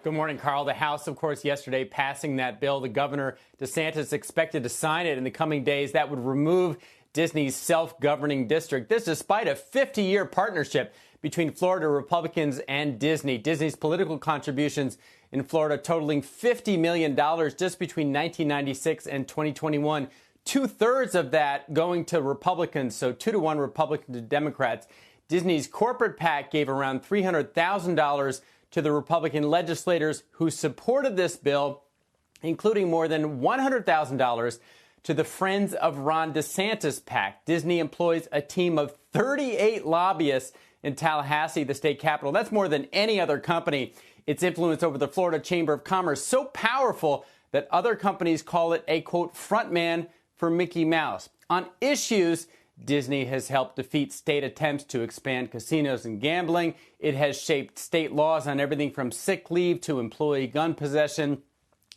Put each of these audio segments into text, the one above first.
Good morning, Carl. The House, of course, yesterday passing that bill. The governor, DeSantis, expected to sign it in the coming days. That would remove Disney's self-governing district. This despite a 50-year partnership between Florida Republicans and Disney. Disney's political contributions in Florida totaling $50 million just between 1996 and 2021. Two-thirds of that going to Republicans, so 2-to-1 Republican to Democrats. Disney's corporate PAC gave around $300,000 to the Republican legislators who supported this bill, including more than $100,000 to the Friends of Ron DeSantis PAC. Disney employs a team of 38 lobbyists in Tallahassee, the state capital. That's more than any other company. Its influence over the Florida Chamber of Commerce so powerful that other companies call it a, quote, frontman for Mickey Mouse. On issues, Disney has helped defeat state attempts to expand casinos and gambling. It has shaped state laws on everything from sick leave to employee gun possession.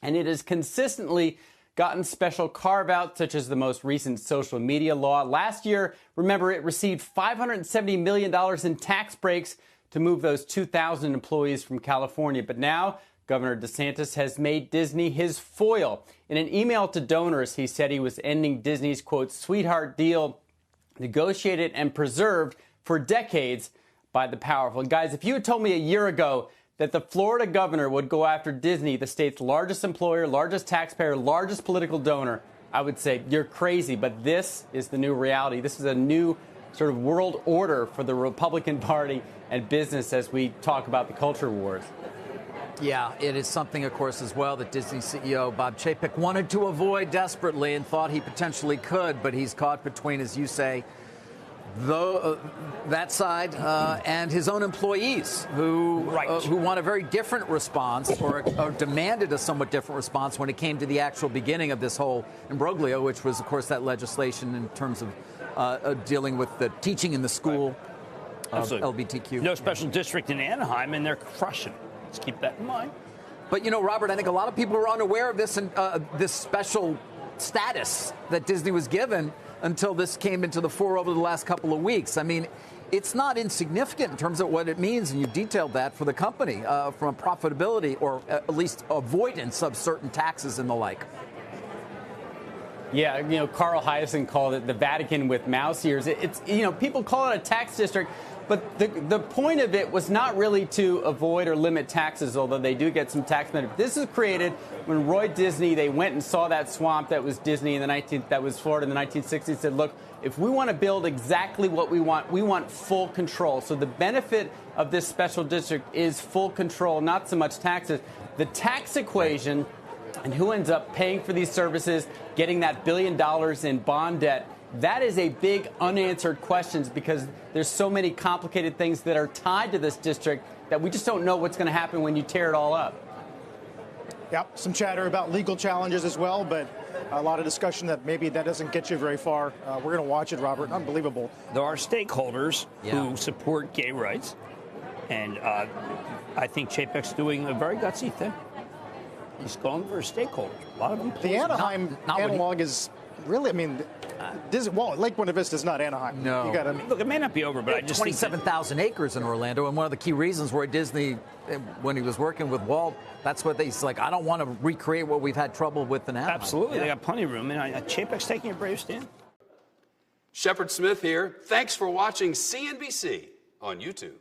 And it has consistently gotten special carve-outs, such as the most recent social media law. Last year, remember, it received $570 million in tax breaks to move those 2,000 employees from California. But now, Governor DeSantis has made Disney his foil. In an email to donors, he said he was ending Disney's, quote, sweetheart deal negotiated and preserved for decades by the powerful. And guys, if you had told me a year ago that the Florida governor would go after Disney, the state's largest employer, largest taxpayer, largest political donor, I would say you're crazy. But this is the new reality. This is a new sort of world order for the Republican Party and business as we talk about the culture wars. Yeah, it is something, of course, as well that Disney CEO Bob Chapek wanted to avoid desperately and thought he potentially could, but he's caught between, as you say, that side and his own employees who want a very different response or demanded a somewhat different response when it came to the actual beginning of this whole imbroglio, which was, of course, that legislation in terms of dealing with the teaching in the school of LGBTQ. No special district in Anaheim, and they're crushing it. Let's keep that in mind. But, you know, Robert, I think a lot of people were unaware of this and this special status that Disney was given until this came into the fore over the last couple of weeks. I mean, it's not insignificant in terms of what it means, and you detailed that for the company from a profitability or at least avoidance of certain taxes and the like. Yeah, you know, Carl Hiaasen called it the Vatican with mouse ears. It's, you know, people call it a tax district, but the point of it was not really to avoid or limit taxes, although they do get some tax benefit. This is created when Roy Disney, they went and saw that swamp that was Disney in that was Florida in the 1960s, and said, look, if we want to build exactly what we want full control. So the benefit of this special district is full control, not so much taxes. The tax equation and who ends up paying for these services, getting that $1 billion in bond debt, that is a big unanswered question because there's so many complicated things that are tied to this district that we just don't know what's going to happen when you tear it all up. Yep, some chatter about legal challenges as well, but a lot of discussion that maybe that doesn't get you very far. We're going to watch it, Robert. Unbelievable. There are stakeholders who support gay rights, and I think Chapek's doing a very gutsy thing. He's going for stakeholders. A lot of them. The Anaheim analog is really, I mean, Lake Buena Vista is not Anaheim. No. You gotta, look, it may not be over, but I just 27,000 acres in Orlando, and one of the key reasons why Disney, when he was working with Walt, that's what he's like, I don't want to recreate what we've had trouble with in Anaheim. Absolutely. They got plenty of room, and Chapek's taking a brave stand. Shepard Smith here. Thanks for watching CNBC on YouTube.